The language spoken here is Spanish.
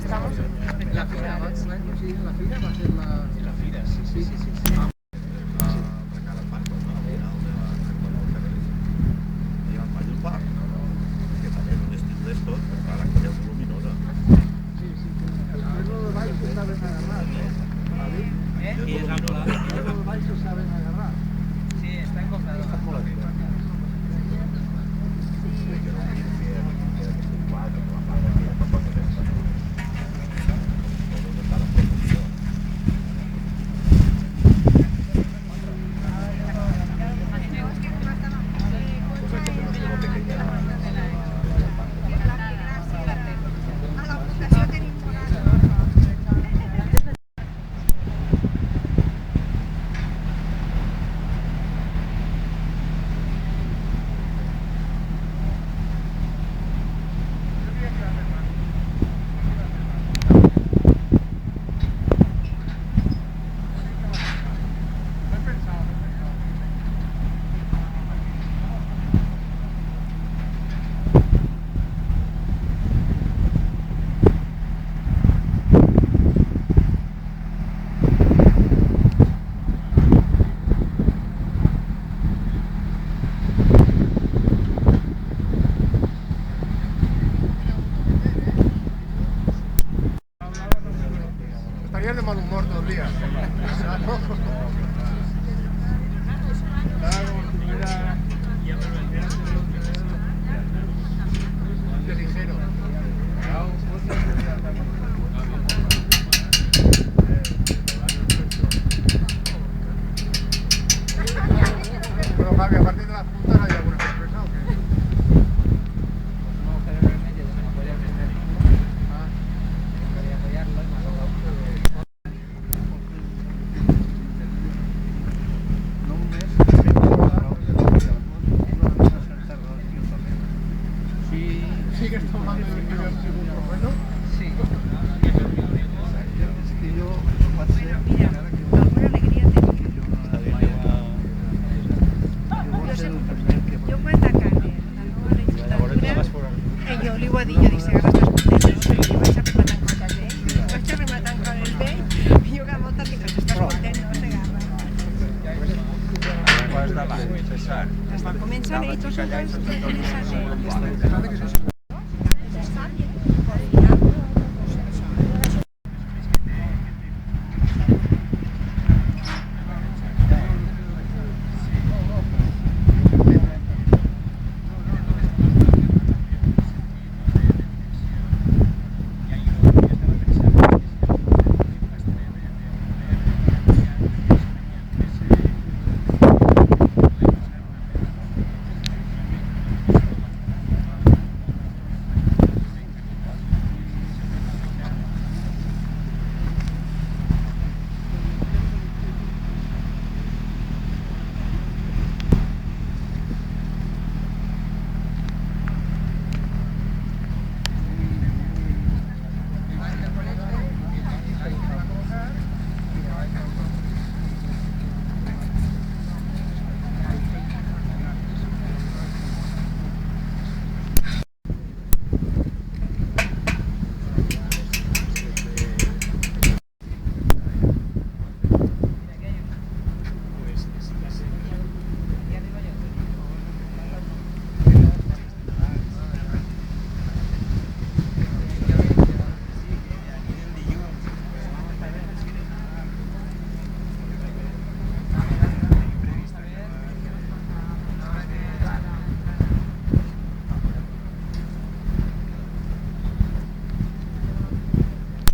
La fira, va, sí, la fira va a ser la... La fira, sí. Que també és un estil d'estos, però clar, aquí és luminosa. Sí, el perro de baix se saben agarrar, ¿vale? Y es angular. El perro de baix se saben agarrar. Sí, está encofrado. Está molt bé. Estarías de mal humor todo el día. Qué ligero. Bueno, Javi, aparte de las puntas, ¿hay alguna sorpresa o qué? ¿Sigues tomando el ibuprofeno? Sí. Es que yo vaig ser... Mira, alguna alegria tenim. Jo quan d'acabe la nova legislatura, jo li ho va dir, jo dic, si agarres les contentes, perquè jo vaig arrematant coses d'ell, vaig arrematant coses d'ell, i jo que moltes dic, estàs content, no, Segarra? Vas davant, César. Quan comencen ells, tots els